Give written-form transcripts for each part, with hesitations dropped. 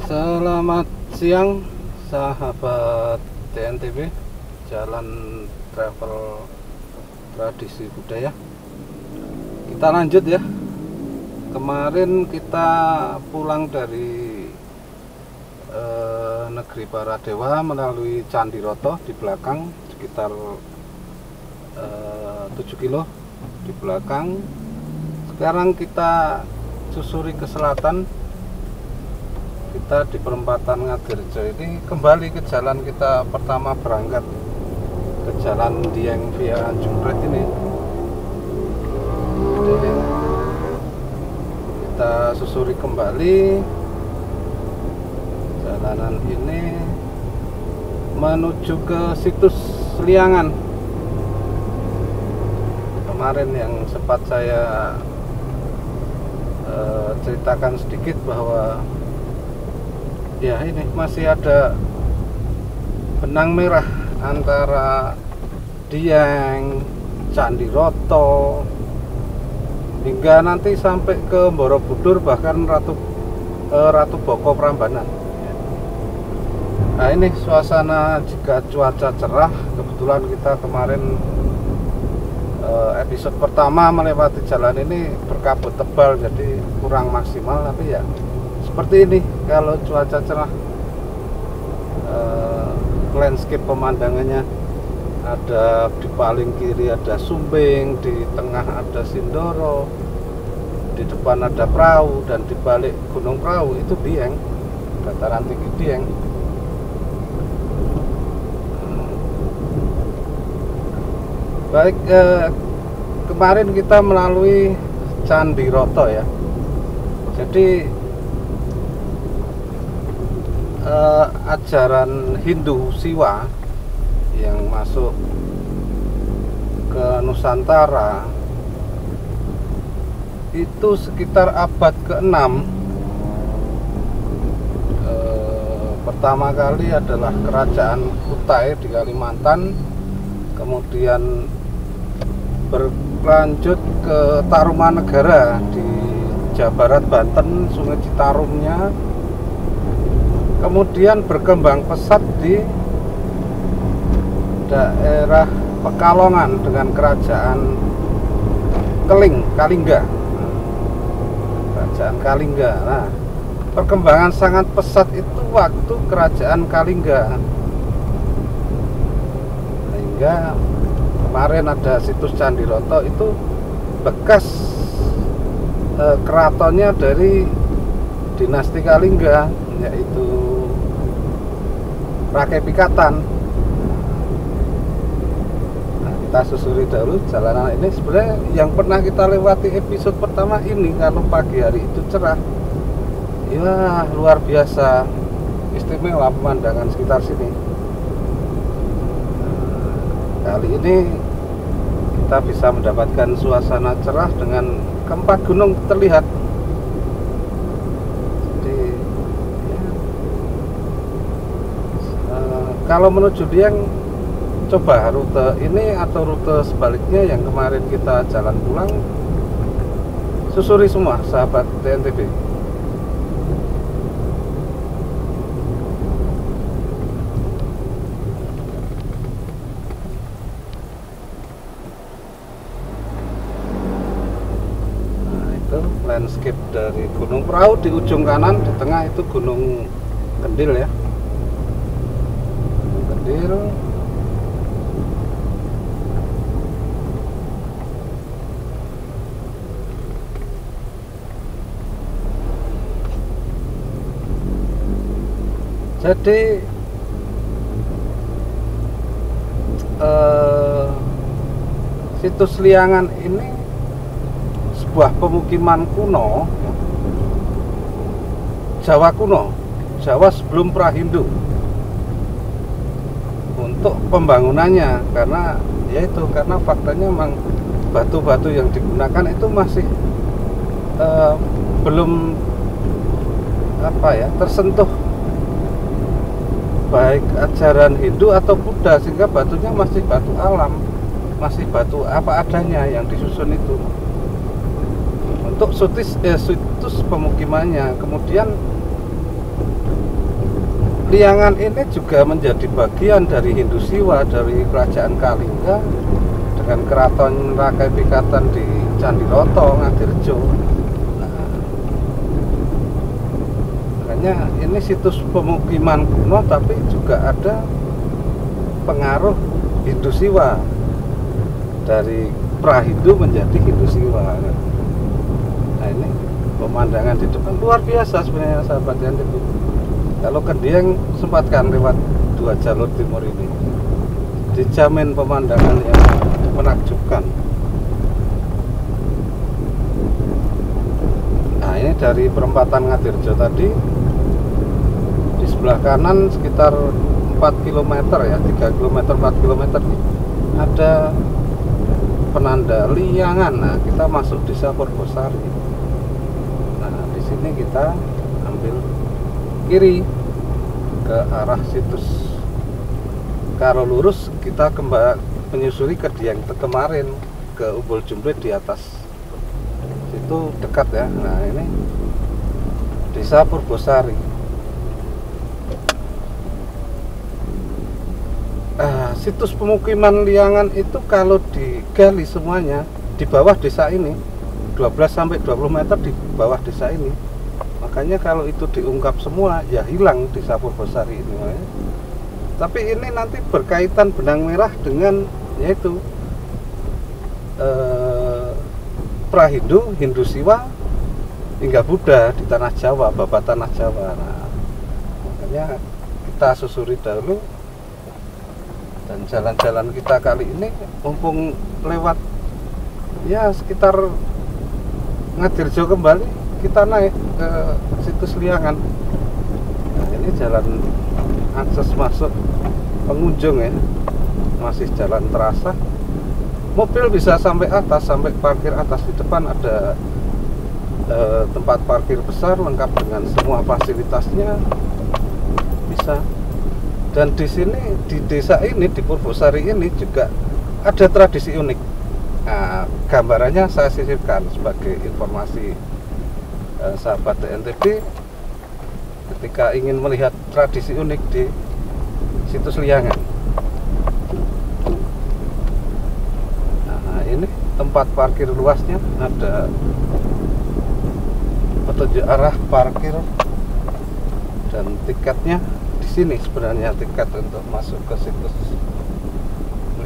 Selamat siang sahabat TNTB, Jalan Travel Tradisi Budaya. Kita lanjut ya. Kemarin kita pulang dari negeri Baradewa melalui Candi Roto di belakang, sekitar 7 kilo di belakang. Sekarang kita susuri ke selatan. Kita di perempatan Ngadirjo ini kembali ke jalan kita pertama berangkat ke jalan Dieng via Jumret ini. Jadi, kita susuri kembali jalanan ini menuju ke situs Liangan. Kemarin yang sempat saya ceritakan sedikit bahwa ya ini masih ada benang merah antara Dieng, Candi Roto, hingga nanti sampai ke Borobudur, bahkan Ratu Boko Prambanan. Nah ini suasana jika cuaca cerah. Kebetulan kita kemarin episode pertama melewati jalan ini berkabut tebal, jadi kurang maksimal, tapi ya seperti ini kalau cuaca cerah. Landscape pemandangannya ada di paling kiri ada Sumbing, di tengah ada Sindoro, di depan ada perahu, dan di balik gunung perahu itu Dieng, dataran tinggi Dieng. Baik, kemarin kita melalui Candi Roto ya. Jadi ajaran Hindu Siwa yang masuk ke Nusantara itu sekitar abad ke-6. Pertama kali adalah kerajaan Kutai di Kalimantan, kemudian berlanjut ke Tarumanegara di Jawa Barat, Banten, Sungai Citarumnya. Kemudian berkembang pesat di daerah Pekalongan dengan kerajaan Kalingga. Kerajaan Kalingga. Nah, perkembangan sangat pesat itu waktu kerajaan Kalingga. Sehingga kemarin ada situs Candi Roto itu bekas keratonnya dari dinasti Kalingga, yaitu Rakai Pikatan. Nah, kita susuri dahulu jalanan ini. Sebenarnya yang pernah kita lewati episode pertama ini, kalau pagi hari itu cerah, ya luar biasa istimewa pemandangan sekitar sini. Kali ini kita bisa mendapatkan suasana cerah dengan keempat gunung terlihat. Kalau menuju Dieng, coba rute ini atau rute sebaliknya yang kemarin kita jalan pulang, susuri semua sahabat TNTB. Nah, itu landscape dari Gunung Perahu di ujung kanan, di tengah itu Gunung Kendil ya. Jadi situs Liangan ini sebuah pemukiman kuno, Jawa kuno, Jawa sebelum Prahindu. Untuk pembangunannya, karena yaitu karena faktanya memang batu-batu yang digunakan itu masih belum tersentuh baik ajaran Hindu atau Buddha, sehingga batunya masih batu alam, masih batu apa adanya yang disusun itu untuk situs pemukimannya. Kemudian Liangan ini juga menjadi bagian dari Hindusiwa, dari Kerajaan Kalingga dengan Keraton Rakai Pikatan di Candiroto, Ngadirejo. Nah, makanya ini situs pemukiman kuno, tapi juga ada pengaruh Hindusiwa, dari Prahindu menjadi Hindusiwa. Nah, ini pemandangan di depan luar biasa sebenarnya, sahabat yang itu. Kalau ke Dieng sempatkan lewat 2 jalur timur ini, dijamin pemandangan yang menakjubkan. Nah, ini dari perempatan Ngadirejo tadi, di sebelah kanan sekitar 4 km ya, 3 km 4 km ada penanda Liangan. Nah, kita masuk desa Purbosari. Nah, di sini kita ambil kiri ke arah situs. Kalau lurus kita kembali menyusuri ke Dieng kemarin, ke Umbul Jumprit di atas situ dekat ya. Nah, ini desa Purbosari. Situs pemukiman Liangan itu kalau digali semuanya di bawah desa ini 12-20 meter di bawah desa ini. Makanya kalau itu diungkap semua ya hilang desa Purbosari ini. Tapi ini nanti berkaitan benang merah dengan yaitu Prahindu, Hindusiwa hingga Buddha di tanah Jawa, babat tanah Jawa. Nah, makanya kita susuri dahulu. Dan jalan-jalan kita kali ini mumpung lewat ya sekitar Ngadirejo kembali, kita naik ke situs Liangan. Nah, ini jalan akses masuk pengunjung ya, masih jalan terasa. Mobil bisa sampai atas, sampai parkir atas. Di depan ada tempat parkir besar lengkap dengan semua fasilitasnya, bisa. Dan di sini, di desa ini, di Purbosari ini juga ada tradisi unik. Nah, gambarannya saya sisipkan sebagai informasi sahabat TNTB ketika ingin melihat tradisi unik di situs Liangan. Nah, ini tempat parkir luasnya, ada petunjuk arah parkir dan tiketnya. Di sini sebenarnya tiket untuk masuk ke situs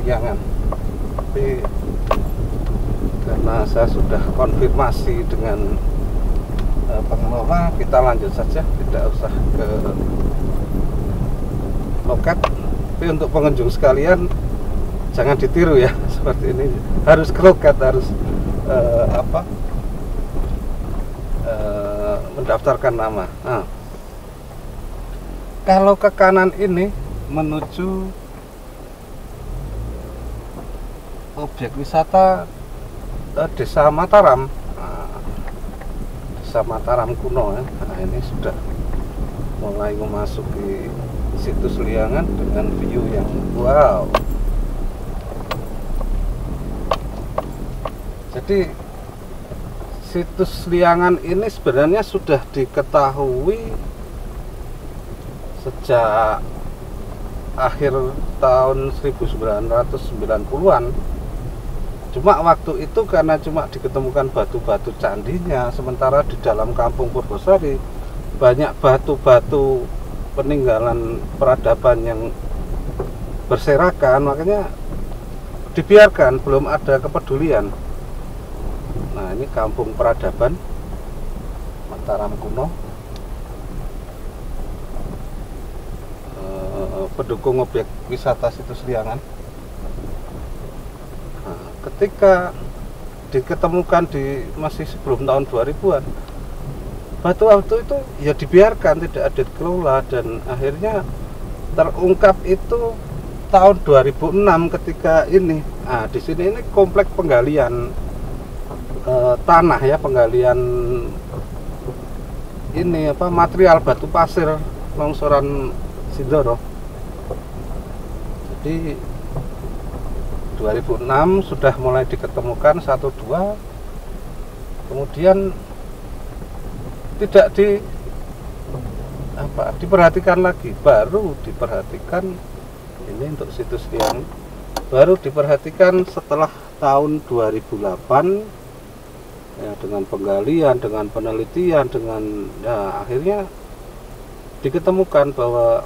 Liangan. Tapi karena saya sudah konfirmasi dengan pengelola, kita lanjut saja, tidak usah ke loket. Tapi untuk pengunjung sekalian jangan ditiru ya, seperti ini harus ke loket, harus mendaftarkan nama. Nah, kalau ke kanan ini menuju objek wisata Desa Mataram. Nah, Desa Mataram kuno ya. Nah, ini sudah mulai memasuki situs Liangan dengan view yang wow. Jadi situs Liangan ini sebenarnya sudah diketahui sejak akhir tahun 1990-an. Cuma waktu itu karena cuma diketemukan batu-batu candinya, sementara di dalam kampung Purbosari banyak batu-batu peninggalan peradaban yang berserakan, makanya dibiarkan, belum ada kepedulian. Nah, ini kampung peradaban Mataram kuno. Pendukung objek wisata situs Liangan. Nah, ketika diketemukan di masih sebelum tahun 2000-an, batu-batu itu ya dibiarkan, tidak ada dikelola, dan akhirnya terungkap itu tahun 2006 ketika ini. Nah, di sini ini komplek penggalian tanah ya, penggalian ini material batu pasir longsoran Sindoro. Jadi 2006 sudah mulai diketemukan 1-2, kemudian tidak diperhatikan lagi, baru diperhatikan ini untuk situs yang baru diperhatikan setelah tahun 2008 ya, dengan penggalian, dengan penelitian, dengan ya, akhirnya diketemukan bahwa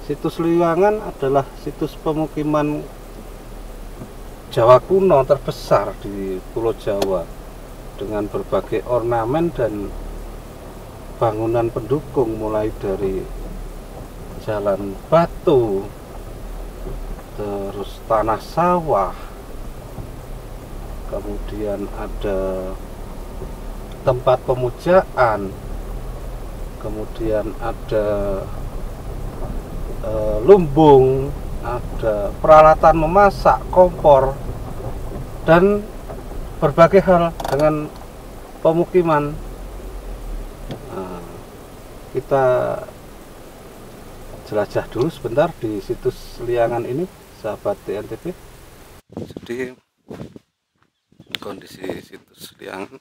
situs Liwangan adalah situs pemukiman Jawa kuno terbesar di Pulau Jawa dengan berbagai ornamen dan bangunan pendukung, mulai dari jalan batu, terus tanah sawah, kemudian ada tempat pemujaan, kemudian ada lumbung, ada peralatan memasak, kompor, dan berbagai hal dengan pemukiman. Nah, kita jelajah dulu sebentar di situs Liangan ini, sahabat TNTP. Jadi kondisi situs Liangan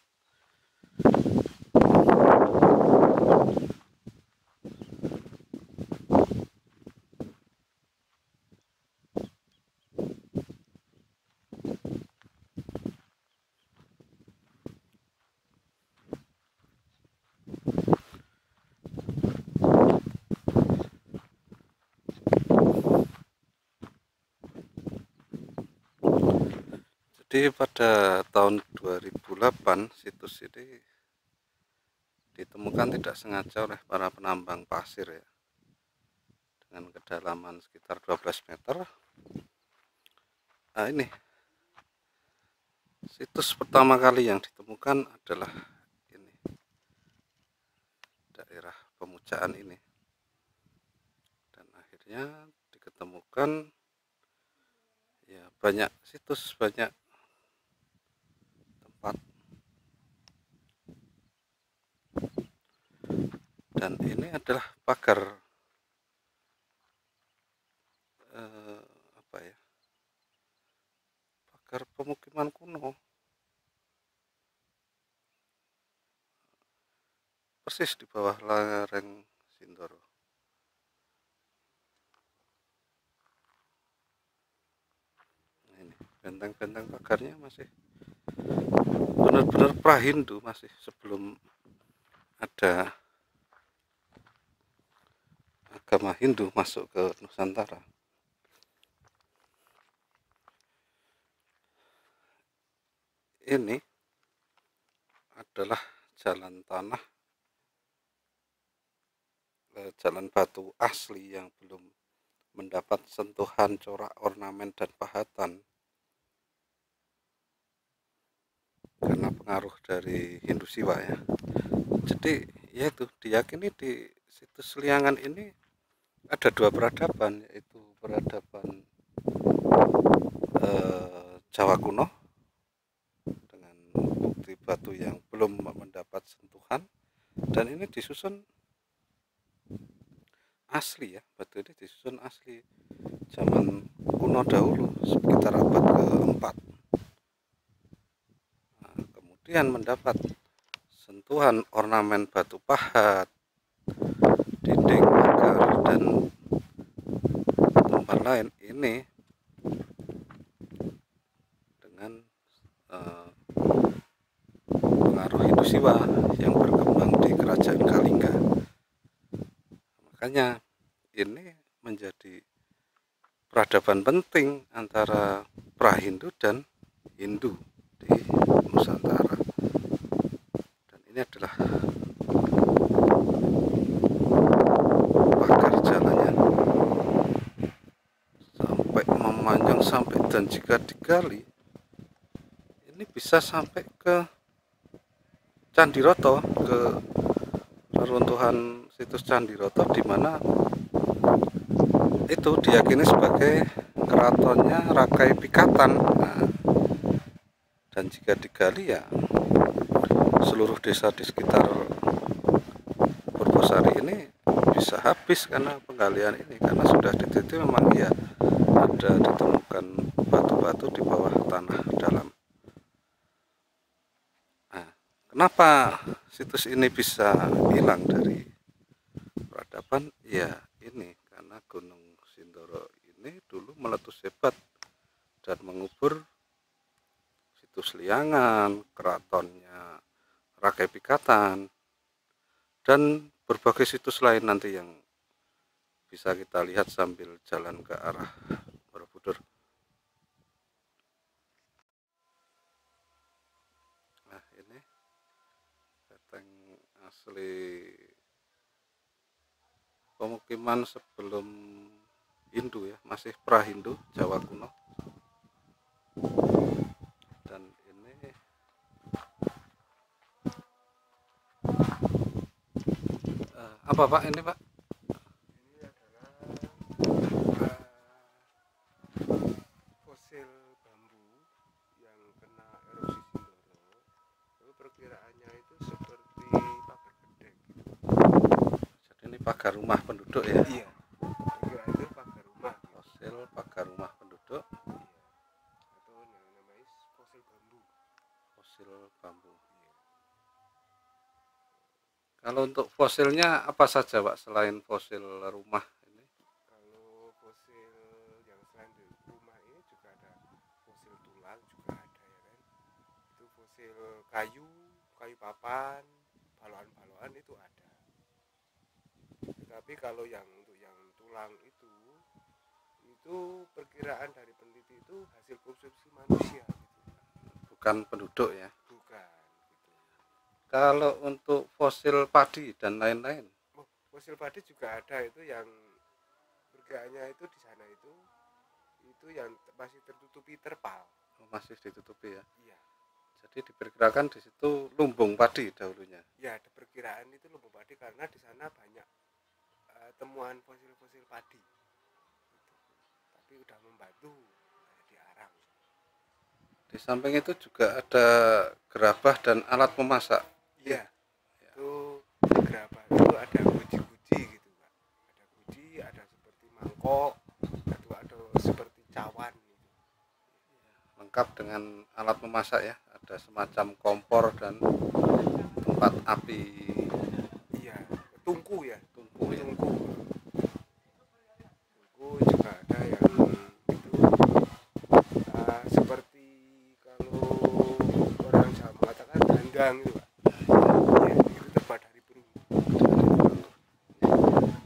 jadi pada tahun 2008 situs ini ditemukan tidak sengaja oleh para penambang pasir ya, dengan kedalaman sekitar 12 meter. Nah, ini situs pertama kali yang ditemukan adalah ini, daerah pemujaan ini, dan akhirnya diketemukan ya banyak situs, banyak tempat, dan ini adalah pagar pagar pemukiman kuno, persis di bawah lereng Sindoro. Ini benteng-benteng pagarnya masih benar-benar pra-Hindu, masih sebelum ada agama Hindu masuk ke Nusantara. Ini adalah jalan tanah, jalan batu asli yang belum mendapat sentuhan corak ornamen dan pahatan karena pengaruh dari Hindu Siwa ya. Jadi yaitu diyakini di situs Liangan ini ada dua peradaban, yaitu peradaban Jawa kuno dengan bukti batu yang belum mendapat sentuhan, dan ini disusun asli ya, batu ini disusun asli zaman kuno dahulu sekitar abad ke-4. Nah, kemudian mendapat sentuhan ornamen batu pahat, dinding pagar, dan tempat lain ini dengan pengaruh Hindu Siwa yang berkembang di kerajaan Kalingga. Makanya ini menjadi peradaban penting antara pra-Hindu dan Hindu di Nusantara. Dan ini adalah pagar jalannya sampai memanjang, sampai, dan jika digali ini bisa sampai ke Candiroto, ke reruntuhan situs Candiroto, di mana itu diyakini sebagai keratonnya Rakai Pikatan. Nah, dan jika digali ya seluruh desa di sekitar Purwosari ini bisa habis karena penggalian ini, karena sudah diteliti memang ya ada ditemukan batu-batu di bawah tanah dalam. Nah, kenapa situs ini bisa hilang dari peradaban ya ini, karena Gunung Sindoro ini dulu meletus hebat dan mengubur situs Liangan, keratonnya Rakai Pikatan, dan berbagai situs lain nanti yang bisa kita lihat sambil jalan ke arah Borobudur. Nah, ini beteng asli pemukiman sebelum Hindu ya, masih pra-Hindu, Jawa kuno. Dan ini apa Pak ini Pak? Ini adalah fosil bambu yang kena erosi Sindoro. Itu perkiraannya itu seperti pagar gede. Jadi ini pagar rumah penduduk ya? Iya. Perkiraan itu pagar rumah. Fosil pagar rumah penduduk. Iya. Atau namanya fosil bambu. Fosil bambu. Iya. Kalau untuk fosilnya apa saja Pak selain fosil rumah ini? Kalau fosil yang selain di rumah ini juga ada fosil tulang juga ada ya kan. Itu fosil kayu papan, baloan-baloan itu ada. Tapi kalau yang untuk yang tulang itu perkiraan dari peneliti itu hasil konsumsi manusia gitu. Bukan penduduk ya? Bukan gitu. Kalau untuk fosil padi dan lain-lain? Fosil padi juga ada, itu yang bergeraknya itu di sana itu yang masih tertutupi terpal. Masih ditutupi ya? Iya. Jadi diperkirakan di situ lumbung padi dahulunya. Ya, ada perkiraan itu lumbung padi karena di sana banyak temuan fosil-fosil padi. Gitu. Tapi udah membantu diarang. Di samping itu juga ada gerabah dan alat memasak. Iya. Ya. Itu gerabah itu ada guji-guji gitu, Pak. Ada guji, ada seperti mangkok, ada seperti cawan gitu. Lengkap dengan alat memasak ya. Ada semacam kompor dan tempat api. Iya, tungku ya. Tungku ya. Tungku juga ada yang itu seperti kalau orang Jawa mengatakan dandang itu, Pak. Ya, itu terbuat dari perunggu.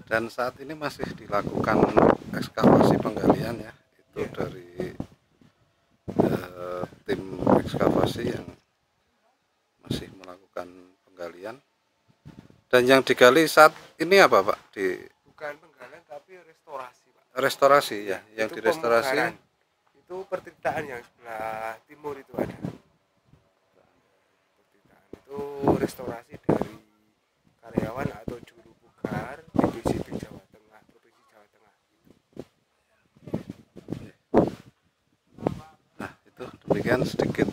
Dan saat ini masih dilakukan ekskavasi penggalian ya. Itu Ya. dari tim ekskavasi yang masih melakukan penggalian. Dan yang digali saat ini apa Pak? Bukan penggalian tapi restorasi, Pak. Restorasi ya, yang Itu direstorasi. pemekaran. Itu pertirtaan yang sebelah timur itu ada. Pertirtaan itu restorasi dari karyawan atau juru pugar DPCP Jawa Tengah, Provinsi Jawa Tengah. Nah, itu demikian sedikit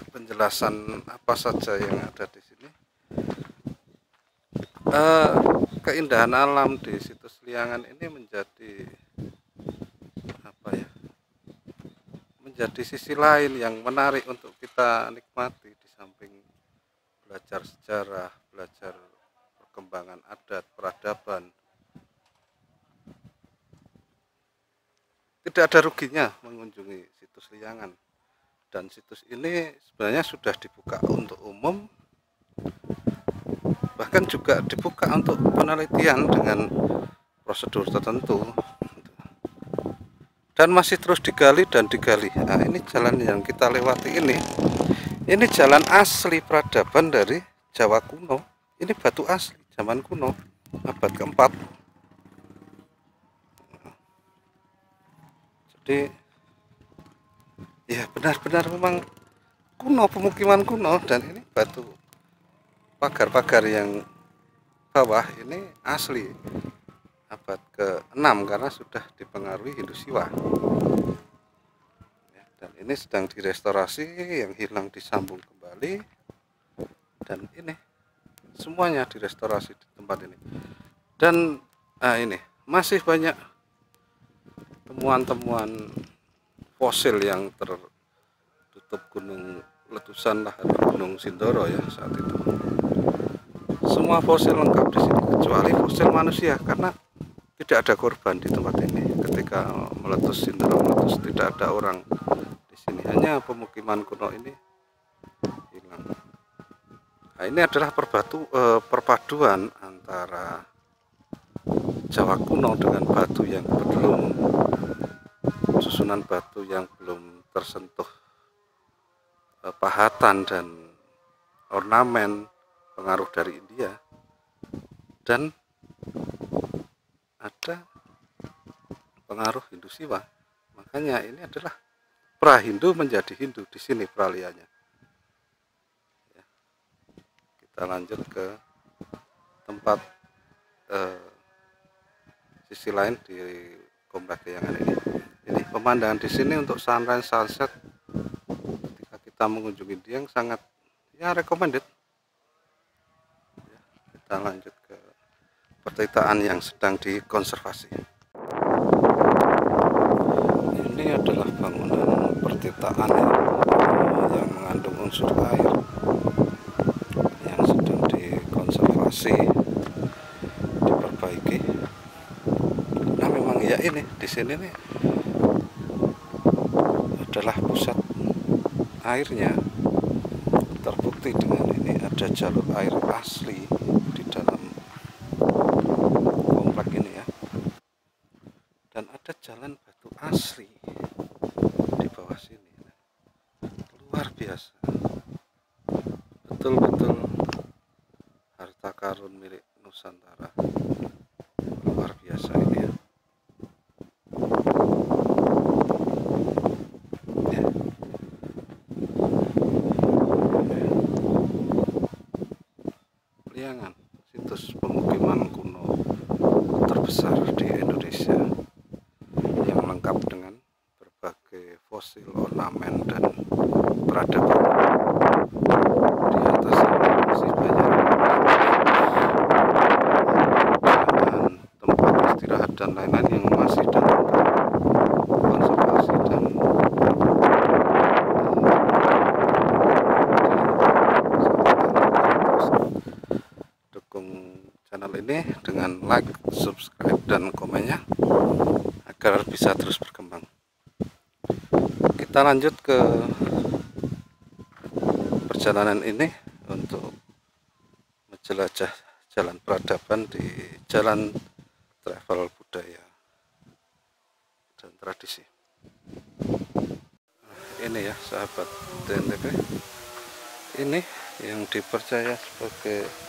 penjelasan apa saja yang ada di sini. Keindahan alam di situs Liangan ini menjadi apa ya? Menjadi sisi lain yang menarik untuk kita nikmati di samping belajar sejarah, belajar perkembangan adat, peradaban. Tidak ada ruginya mengunjungi situs Liangan. Dan situs ini sebenarnya sudah dibuka untuk umum, bahkan juga dibuka untuk penelitian dengan prosedur tertentu, dan masih terus digali dan digali. Nah, ini jalan yang kita lewati ini jalan asli peradaban dari Jawa kuno. Ini batu asli zaman kuno, abad keempat. Jadi ya benar-benar memang kuno, pemukiman kuno. Dan ini batu pagar-pagar yang bawah ini asli abad ke-6 karena sudah dipengaruhi Hindu Siwa. Dan ini sedang direstorasi, yang hilang disambung kembali, dan ini semuanya direstorasi di tempat ini. Dan ini masih banyak temuan-temuan fosil yang tertutup gunung letusan lahar Gunung Sindoro ya saat itu. Semua fosil lengkap di sini kecuali fosil manusia, karena tidak ada korban di tempat ini ketika sindrom meletus. Tidak ada orang di sini, hanya pemukiman kuno ini hilang. Nah, ini adalah perpaduan antara Jawa kuno dengan batu yang belum, susunan batu yang belum tersentuh pahatan dan ornamen pengaruh dari India, dan ada pengaruh Hindu Siwa. Makanya ini adalah pra-Hindu menjadi Hindu di sini peralihannya. Ya. Kita lanjut ke tempat sisi lain di Komplek Geyangan ini. Ini pemandangan di sini untuk sunrise sunset ketika kita mengunjungi Dieng sangat recommended. Kita lanjut ke pertitaan yang sedang dikonservasi. Ini adalah bangunan pertitaan yang mengandung unsur air yang sedang dikonservasi, diperbaiki. Nah, memang ya ini di sini nih adalah pusat airnya. Terbukti dengan ini ada jalur air asli di dalam komplek ini ya, dan ada jalan batu asli di bawah sini. Luar biasa, betul-betul harta karun milik Nusantara. Luar biasa ini ya. Priangan, situs pemukiman kuno terbesar di Indonesia yang lengkap dengan berbagai fosil, ornamen, dan peradaban. Di atas ini masih banyak dan tempat istirahat dan lain-lain yang masih dalam konservasi dan channel ini dengan like, subscribe, dan komennya agar bisa terus berkembang. Kita lanjut ke perjalanan ini untuk menjelajah jalan peradaban di jalan travel budaya dan tradisi. Ini ya sahabat TNTP, ini yang dipercaya sebagai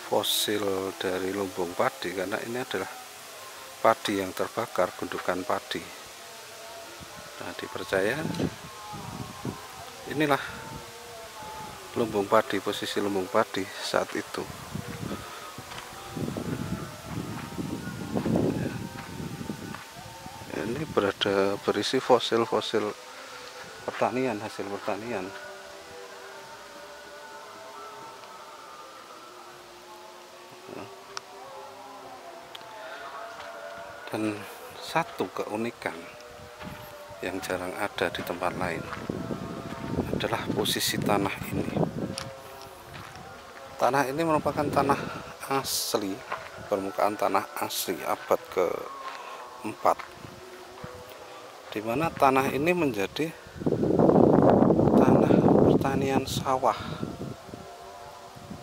fosil dari lumbung padi, karena ini adalah padi yang terbakar, gundukan padi. Nah, dipercaya inilah lumbung padi, posisi lumbung padi saat itu. Ini berisi fosil-fosil pertanian, hasil pertanian. Dan satu keunikan yang jarang ada di tempat lain adalah posisi tanah ini. Tanah ini merupakan tanah asli, permukaan tanah asli abad ke-4, di mana tanah ini menjadi tanah pertanian sawah.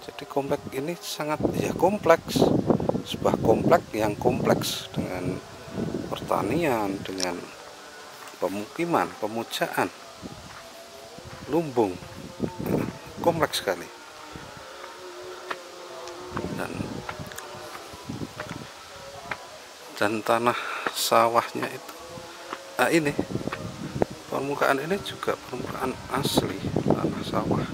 Jadi komplek ini sangat kompleks, sebuah komplek yang kompleks dengan pertanian, dengan pemukiman, pemujaan, lumbung, kompleks sekali. Dan tanah sawahnya itu, ini permukaan ini juga permukaan asli tanah sawah.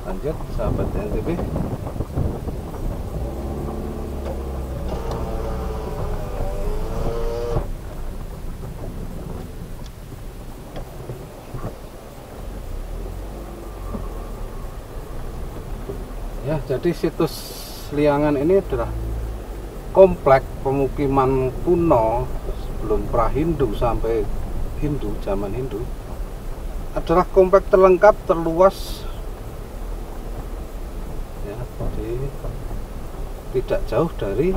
Lanjut sahabat NTB. Ya, jadi situs Seliangan ini adalah komplek pemukiman kuno sebelum pra-Hindu sampai Hindu, zaman Hindu. Adalah komplek terlengkap, terluas ya, jadi tidak jauh dari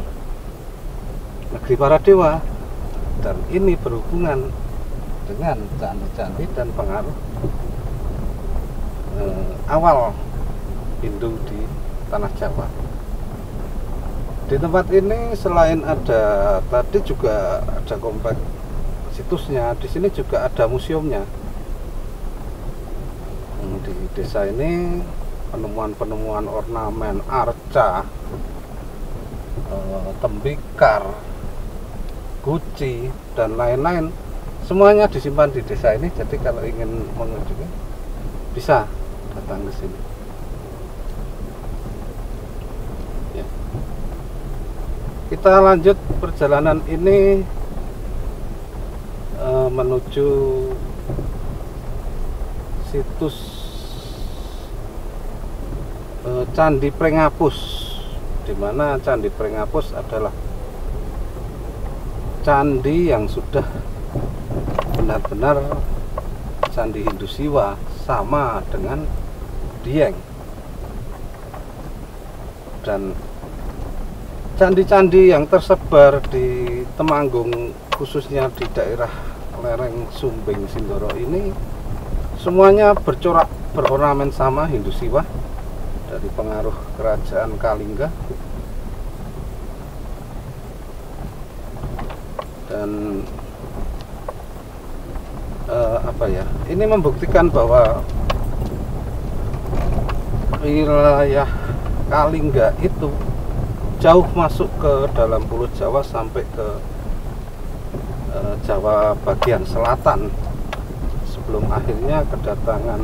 negeri para dewa, dan ini berhubungan dengan candi-candi dan pengaruh awal Hindu di tanah Jawa. Di tempat ini selain ada tadi juga ada komplek situsnya, di sini juga ada museumnya. Di desa ini penemuan-penemuan ornamen, arca, tembikar, guci, dan lain-lain semuanya disimpan di desa ini. Jadi kalau ingin mengunjungi bisa datang ke sini ya. Kita lanjut perjalanan ini menuju situs Candi Prenggapus, di mana Candi Prenggapus adalah candi yang sudah benar-benar candi Hindu Siwa, sama dengan Dieng. Dan candi-candi yang tersebar di Temanggung, khususnya di daerah lereng Sumbing Sindoro ini, semuanya bercorak berornamen sama Hindu Siwa dari pengaruh kerajaan Kalingga. Dan ini membuktikan bahwa wilayah Kalingga itu jauh masuk ke dalam Pulau Jawa sampai ke Jawa bagian selatan, sebelum akhirnya kedatangan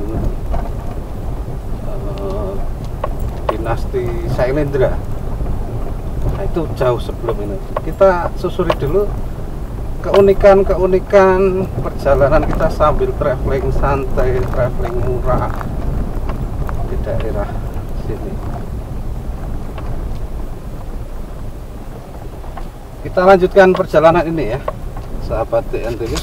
dinasti Sailendra. Nah, itu jauh sebelum ini. Kita susuri dulu keunikan-keunikan perjalanan kita sambil traveling santai, traveling murah di daerah sini. Kita lanjutkan perjalanan ini ya, sahabat TNTV.